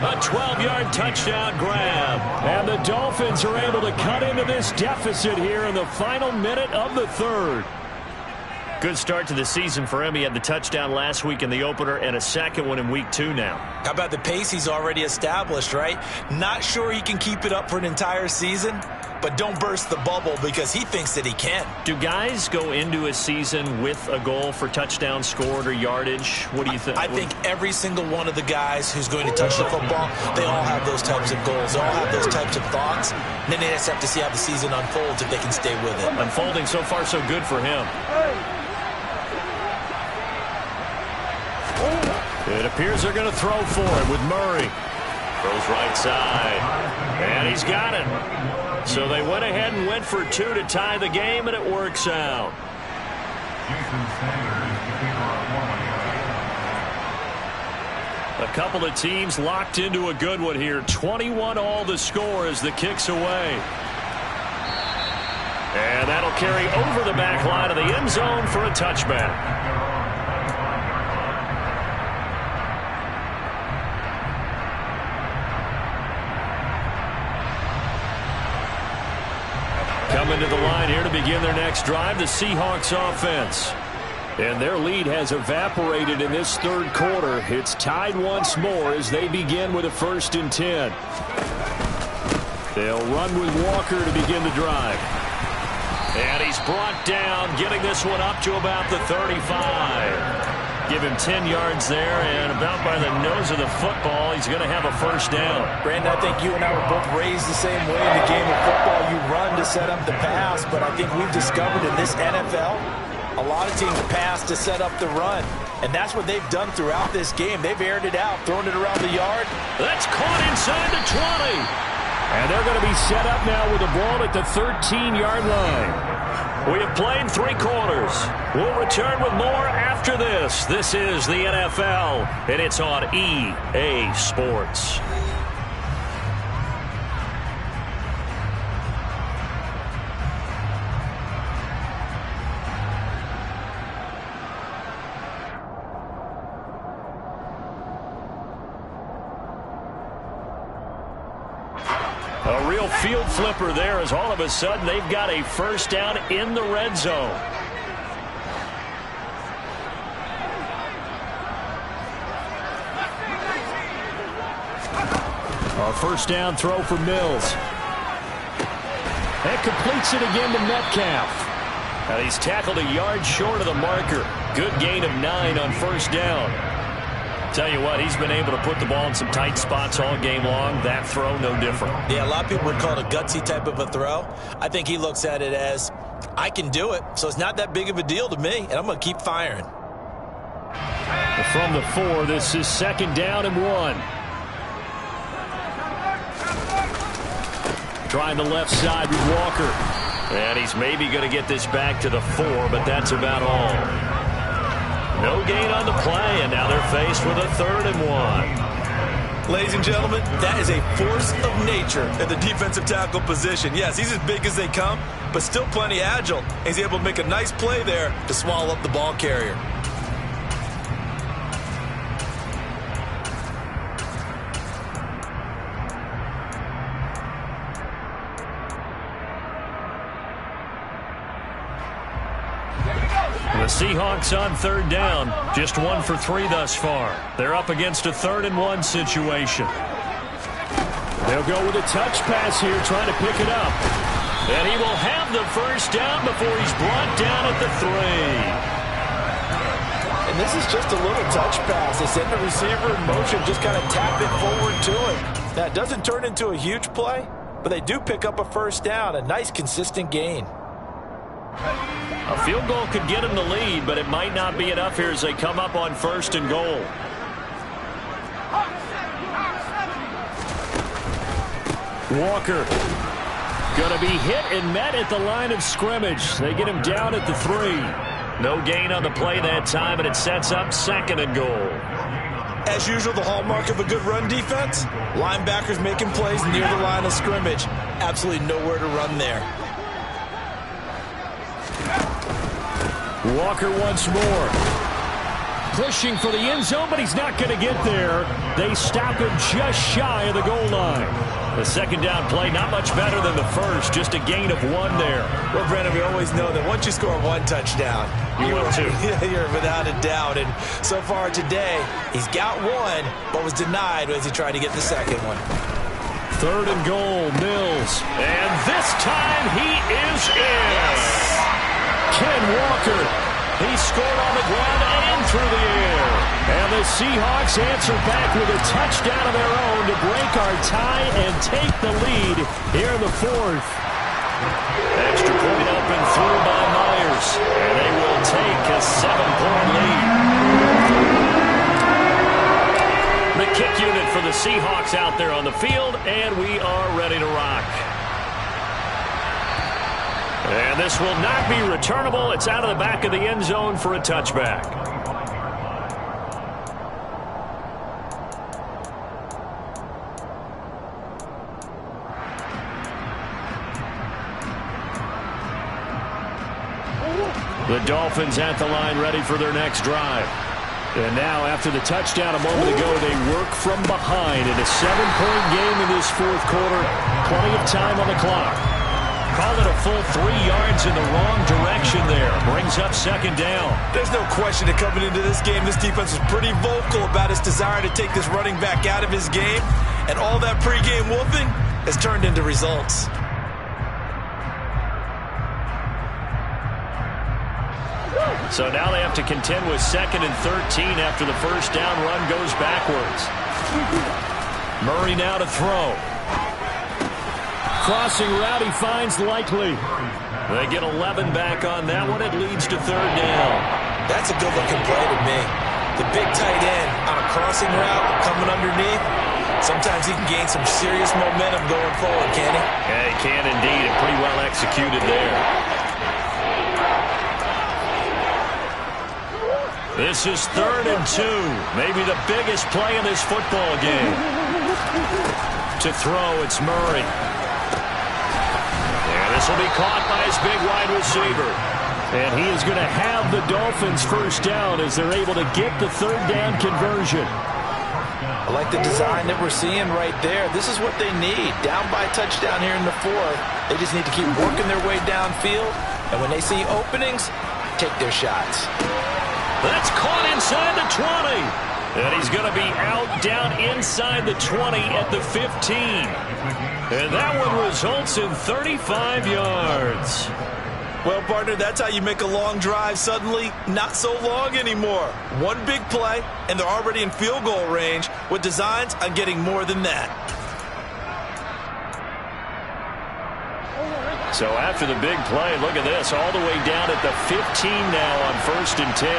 A 12-yard touchdown grab. And the Dolphins are able to cut into this deficit here in the final minute of the 3rd. Good start to the season for him. He had the touchdown last week in the opener and a second one in week 2 now. How about the pace he's already established, right? Not sure he can keep it up for an entire season, but don't burst the bubble because he thinks that he can. Do guys go into a season with a goal for touchdown scored or yardage? What do you think? I think every single one of the guys who's going to touch the football, they all have those types of goals. They all have those types of thoughts. And then they just have to see how the season unfolds if they can stay with it. Unfolding so far so good for him. It appears they're going to throw for it with Murray. Throws right side. And he's got it. So they went ahead and went for 2 to tie the game, and it works out. A couple of teams locked into a good one here. 21 all the score as the kick's away. And that'll carry over the back line of the end zone for a touchback. Coming to the line here to begin their next drive, the Seahawks offense. And their lead has evaporated in this third quarter. It's tied once more as they begin with a 1st and 10. They'll run with Walker to begin the drive. And he's brought down, getting this one up to about the 35. Give him 10 yards there, and about by the nose of the football, he's going to have a 1st down. Brandon, I think you and I were both raised the same way in the game of football. You run to set up the pass, but I think we've discovered in this NFL, a lot of teams pass to set up the run, and that's what they've done throughout this game. They've aired it out, thrown it around the yard. That's caught inside the 20. And they're going to be set up now with the ball at the 13-yard line. We have played 3 quarters. We'll return with more after this. This is the NFL, and it's on EA Sports. A real field flipper there as all of a sudden they've got a 1st down in the red zone. A 1st down throw for Mills. And completes it again to Metcalf. And he's tackled a yard short of the marker. Good gain of 9 on 1st down. Tell you what, he's been able to put the ball in some tight spots all game long. That throw, no different. Yeah, a lot of people would call it a gutsy type of a throw. I think he looks at it as, I can do it, so it's not that big of a deal to me, and I'm going to keep firing. From the 4, this is 2nd down and 1. Trying the left side with Walker. And he's maybe going to get this back to the 4, but that's about all. No gain on the play, and now they're faced with a 3rd and 1. Ladies and gentlemen, that is a force of nature at the defensive tackle position. Yes, he's as big as they come, but still plenty agile. He's able to make a nice play there to swallow up the ball carrier. The Seahawks on 3rd down, just 1 for 3 thus far. They're up against a 3rd and 1 situation. They'll go with a touch pass here, trying to pick it up. And he will have the 1st down before he's brought down at the 3. And this is just a little touch pass. They send the receiver in motion, just kind of tap it forward to it. Now, it doesn't turn into a huge play, but they do pick up a 1st down, a nice, consistent gain. A field goal could get him the lead, but it might not be enough here as they come up on 1st and goal. Walker going to be hit and met at the line of scrimmage. They get him down at the 3. No gain on the play that time, and it sets up 2nd and goal. As usual, the hallmark of a good run defense, linebackers making plays near the line of scrimmage. Absolutely nowhere to run there. Walker once more. Pushing for the end zone, but he's not going to get there. They stop him just shy of the goal line. The 2nd down play, not much better than the 1st, just a gain of 1 there. Well, Brandon, we always know that once you score 1 touchdown, you're without a doubt. And so far today, he's got 1, but was denied as he tried to get the 2nd one. 3rd and goal, Mills. And this time he is in. Yes. Ken Walker. He scored on the ground and through the air. And the Seahawks answer back with a touchdown of their own to break our tie and take the lead here in the 4th. Extra point up and through by Myers. And they will take a 7-point lead. The kick unit for the Seahawks out there on the field, and we are ready to rock. And this will not be returnable. It's out of the back of the end zone for a touchback. The Dolphins at the line ready for their next drive. And now, after the touchdown a moment ago, they work from behind in a 7-point game in this fourth quarter. Plenty of time on the clock. Call it a full 3 yards in the wrong direction there. Brings up second down. There's no question that coming into this game, this defense was pretty vocal about its desire to take this running back out of his game. And all that pregame wolfing has turned into results. So now they have to contend with 2nd and 13 after the first down run goes backwards. Murray now to throw. Crossing route, he finds Likely. They get 11 back on that one. It leads to 3rd down. That's a good-looking play to me. The big tight end on a crossing route coming underneath. Sometimes he can gain some serious momentum going forward, can't he? Yeah, he can indeed, and pretty well executed there. This is 3rd and 2. Maybe the biggest play in this football game. To throw, it's Murray. And this will be caught by his big wide receiver. And he is going to have the Dolphins first down as they're able to get the 3rd down conversion. I like the design that we're seeing right there. This is what they need. Down by a touchdown here in the 4th. They just need to keep working their way downfield. And when they see openings, take their shots. That's caught inside the 20. And he's going to be out down inside the 20 at the 15. And that one results in 35 yards. Well, partner, that's how you make a long drive suddenly not so long anymore. One big play, and they're already in field goal range with designs on getting more than that. So after the big play, look at this, all the way down at the 15 now on 1st and 10.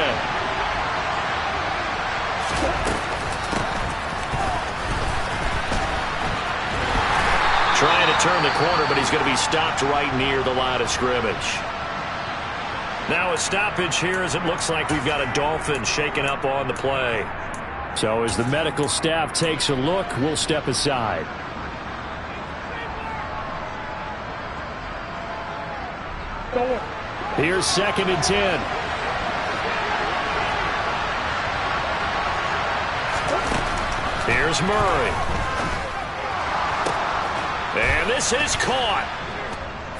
Trying to turn the corner, but he's going to be stopped right near the line of scrimmage. Now a stoppage here as it looks like we've got a Dolphin shaking up on the play. So as the medical staff takes a look, we'll step aside. Here's 2nd and 10. Here's Murray. And this is caught.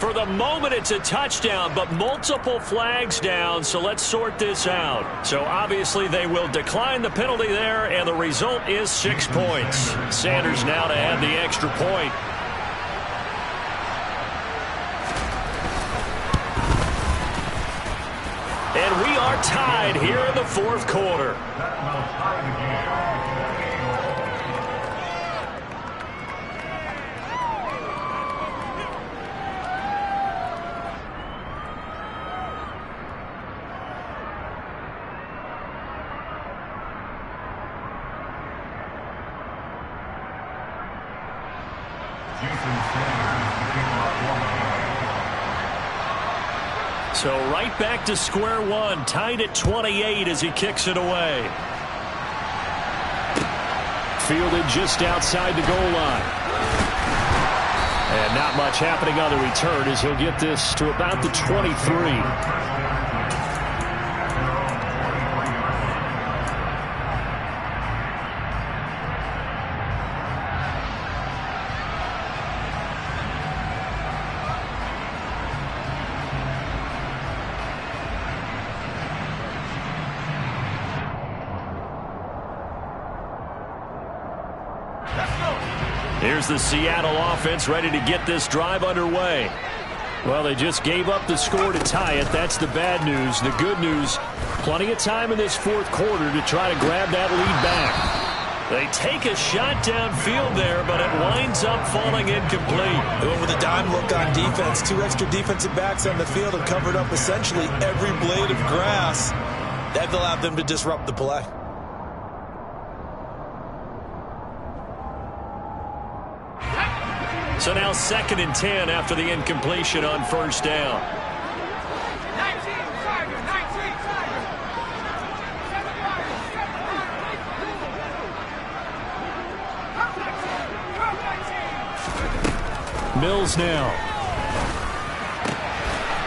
For the moment, it's a touchdown, but multiple flags down, so let's sort this out. So obviously they will decline the penalty there, and the result is 6 points. Sanders now to add the extra point. And we are tied here in the 4th quarter. So right back to square one, tied at 28 as he kicks it away. Fielded just outside the goal line. And not much happening on the return as he'll get this to about the 23. Here's the Seattle offense ready to get this drive underway. Well, they just gave up the score to tie it. That's the bad news. The good news, plenty of time in this 4th quarter to try to grab that lead back. They take a shot downfield there, but it winds up falling incomplete. They went with a dime look on defense. 2 extra defensive backs on the field and covered up essentially every blade of grass. That allowed them to disrupt the play. So now 2nd and 10 after the incompletion on 1st down. Mills now.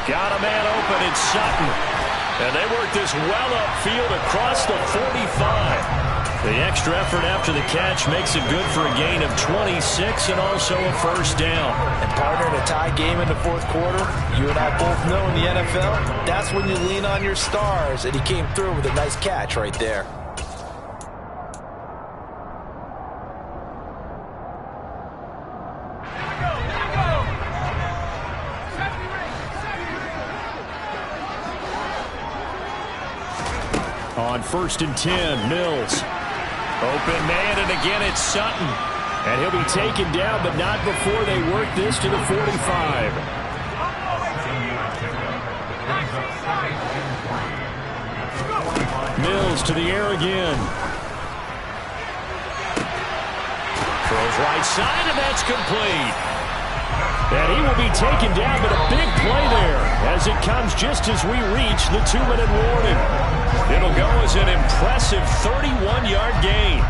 Got a man open. It's Sutton. And they work this well upfield across the 45. The extra effort after the catch makes it good for a gain of 26 and also a first down. And partner, in a tie game in the fourth quarter, you and I both know in the NFL, that's when you lean on your stars, and he came through with a nice catch right there. On 1st and 10, Mills. Open man, and again it's Sutton. And he'll be taken down, but not before they work this to the 45. Mills to the air again. Throws right side, and that's complete. And he will be taken down, but a big play there as it comes just as we reach the 2-minute warning. It'll go as an impressive 31-yard gain.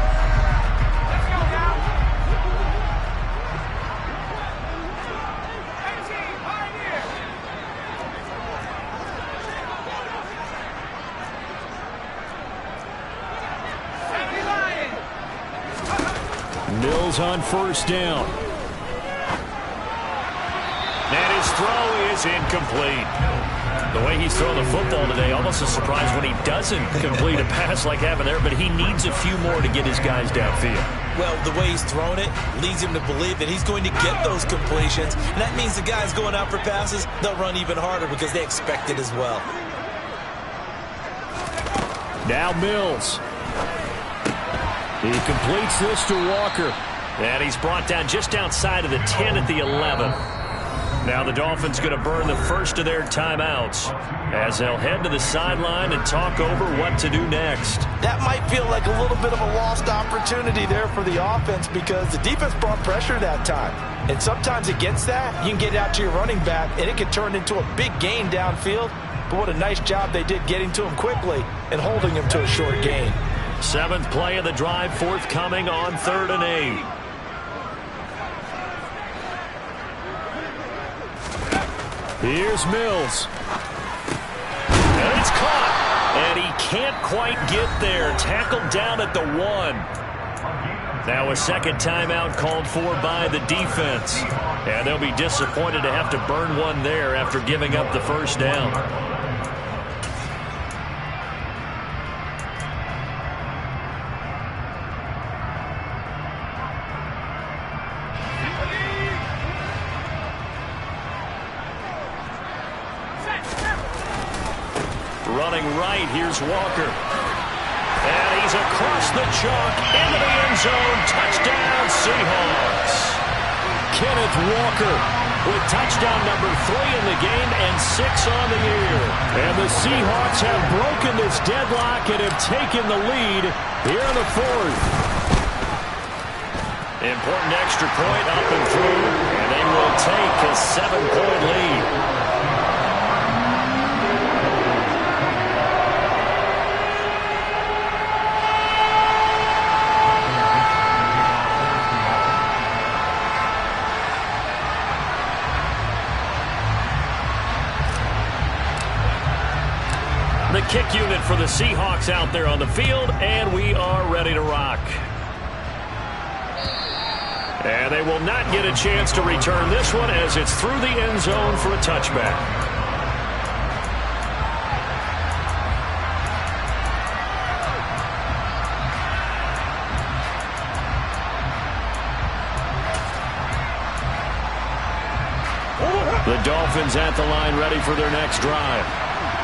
Mills on 1st down. And his throw is incomplete. The way he's throwing the football today, almost a surprise when he doesn't complete a pass like happened there, but he needs a few more to get his guys downfield. Well, the way he's thrown it leads him to believe that he's going to get those completions, and that means the guys going out for passes, they'll run even harder because they expect it as well. Now Mills. He completes this to Walker. And he's brought down just outside of the 10 at the 11. Now the Dolphins going to burn the first of their timeouts as they'll head to the sideline and talk over what to do next. That might feel like a little bit of a lost opportunity there for the offense because the defense brought pressure that time. And sometimes against that, you can get out to your running back and it can turn into a big gain downfield. But what a nice job they did getting to him quickly and holding him to a short gain. 7th play of the drive forthcoming on 3rd and 8. Here's Mills. And it's caught. And he can't quite get there. Tackled down at the 1. Now a second timeout called for by the defense. And they'll be disappointed to have to burn one there after giving up the first down. Running right, here's Walker. And he's across the chalk into the end zone. Touchdown, Seahawks. Kenneth Walker with touchdown number 3 in the game and 6 on the year. And the Seahawks have broken this deadlock and have taken the lead here in the 4th. Important extra point up and through, and they will take a 7-point lead. The kick unit for the Seahawks out there on the field, and we are ready to rock. And they will not get a chance to return this one as it's through the end zone for a touchback. The Dolphins at the line ready for their next drive.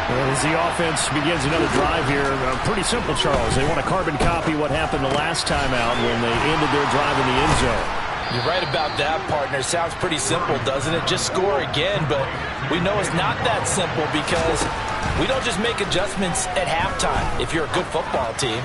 As the offense begins another drive here, pretty simple, Charles. They want to carbon copy what happened the last time out when they ended their drive in the end zone. You're right about that, partner. Sounds pretty simple, doesn't it? Just score again, but we know it's not that simple because we don't just make adjustments at halftime. If you're a good football team,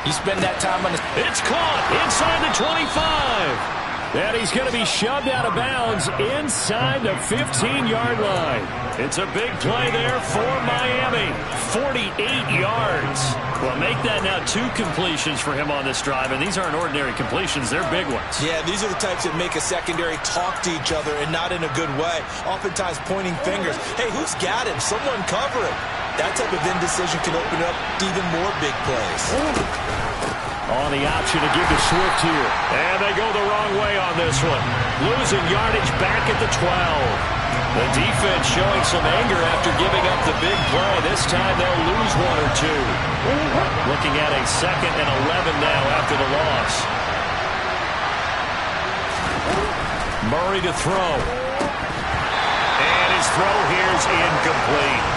you spend that time on the... It's caught inside the 25. And he's going to be shoved out of bounds inside the 15-yard line. It's a big play there for Miami. 48 yards. Well, make that now 2 completions for him on this drive, and these aren't ordinary completions. They're big ones. Yeah, these are the types that make a secondary talk to each other and not in a good way. Oftentimes pointing fingers. Hey, who's got him? Someone cover him. That type of indecision can open up even more big plays. On the option to give to Swift here. And they go the wrong way on this one. Losing yardage back at the 12. The defense showing some anger after giving up the big play. This time they'll lose one or two. Looking at a 2nd and 11 now after the loss. Murray to throw. And his throw here is incomplete.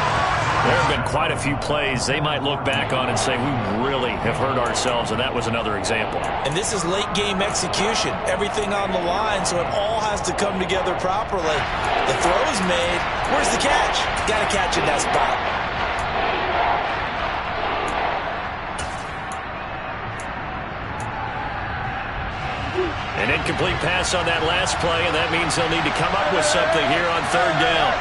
There have been quite a few plays they might look back on and say, we really have hurt ourselves, and that was another example. And this is late game execution. Everything on the line, so it all has to come together properly. The throw's made. Where's the catch? Got to catch in that spot. An incomplete pass on that last play, and that means they'll need to come up with something here on 3rd down.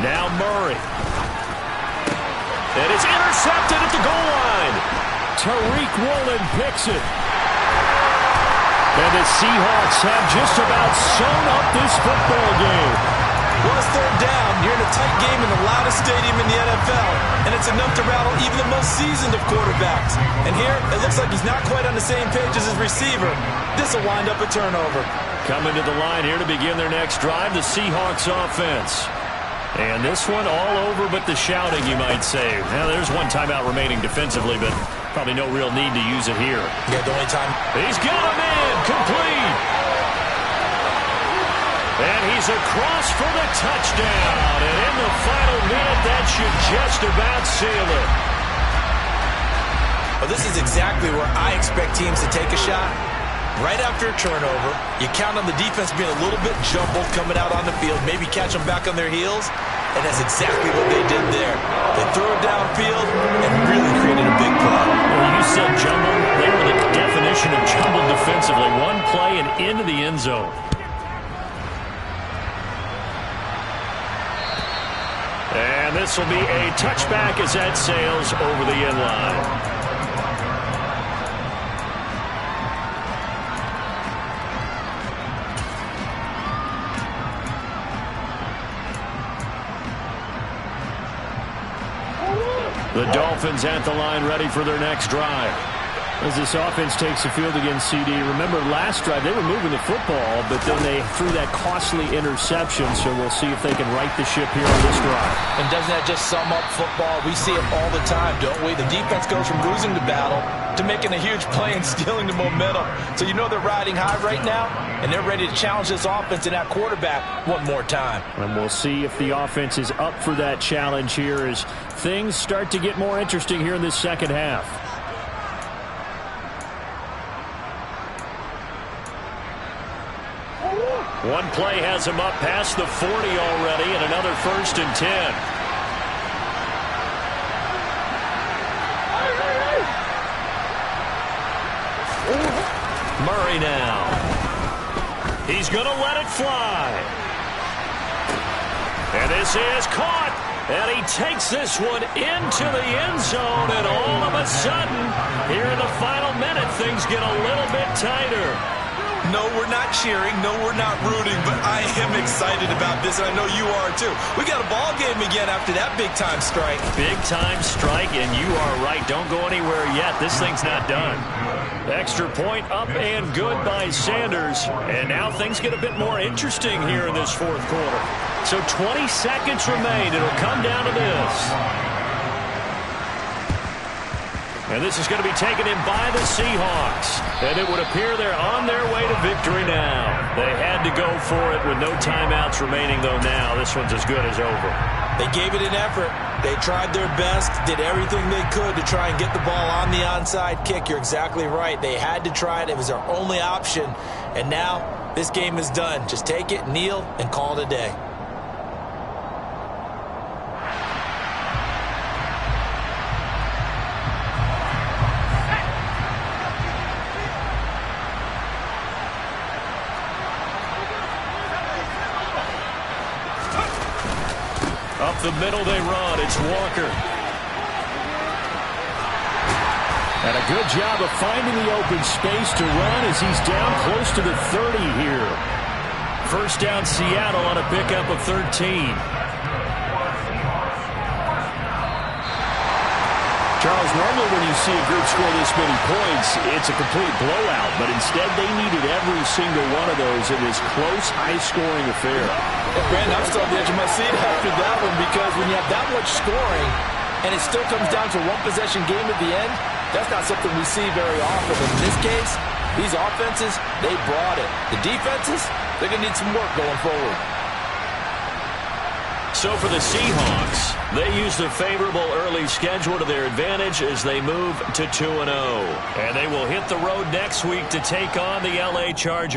Now Murray. It is intercepted at the goal line. Tariq Woolen picks it. And the Seahawks have just about sewn up this football game. Well, it's 3rd down. You're in a tight game in the loudest stadium in the NFL, and it's enough to rattle even the most seasoned of quarterbacks. And here, it looks like he's not quite on the same page as his receiver. This will wind up a turnover. Coming to the line here to begin their next drive, the Seahawks offense. And this one all over but the shouting, you might say. Now, there's one timeout remaining defensively, but probably no real need to use it here. Yeah, the only time. He's got him in. Complete. And he's across for the touchdown. And in the final minute, that should just about seal it. Well, this is exactly where I expect teams to take a shot. Right after a turnover, you count on the defense being a little bit jumbled coming out on the field, maybe catch them back on their heels, and that's exactly what they did there. They threw it downfield and really created a big play. Well, you said jumbled. They were the definition of jumbled defensively. One play and into the end zone. And this will be a touchback as that sails over the end line. The Dolphins at the line ready for their next drive. As this offense takes the field against CD, remember last drive they were moving the football, but then they threw that costly interception, so we'll see if they can right the ship here on this drive. And doesn't that just sum up football? We see it all the time, don't we? The defense goes from losing the battle to making a huge play and stealing the momentum. So you know they're riding high right now, and they're ready to challenge this offense and that quarterback one more time. And we'll see if the offense is up for that challenge here as things start to get more interesting here in this 2nd half. One play has him up past the 40 already, and another 1st and 10. Murray now. He's going to let it fly. And this is caught. And he takes this one into the end zone, and all of a sudden, here in the final minute, things get a little bit tighter. No, we're not cheering. No, we're not rooting, but I am excited about this, and I know you are too. We got a ball game again after that big-time strike. Big-time strike, and you are right. Don't go anywhere yet. This thing's not done. Extra point up and good by Sanders. And now things get a bit more interesting here in this 4th quarter. So 20 seconds remain. It'll come down to this. And this is going to be taken in by the Seahawks. And it would appear they're on their way to victory now. They had to go for it with no timeouts remaining, though now this one's as good as over. They gave it an effort. They tried their best, did everything they could to try and get the ball on the onside kick. You're exactly right. They had to try it. It was their only option. And now this game is done. Just take it, kneel, and call it a day. Up the middle they run. It's Walker. And a good job of finding the open space to run as he's down close to the 30 here. First down Seattle on a pickup of 13. Charles, normally when you see a group score this many points, it's a complete blowout. But instead, they needed every single one of those in this close, high-scoring affair. Yeah, Brandon, I'm still on the edge of my seat after that one because when you have that much scoring and it still comes down to a one-possession game at the end, that's not something we see very often. In this case, these offenses, they brought it. The defenses, they're going to need some work going forward. So for the Seahawks, they used a favorable early schedule to their advantage as they move to 2-0. And they will hit the road next week to take on the LA Chargers.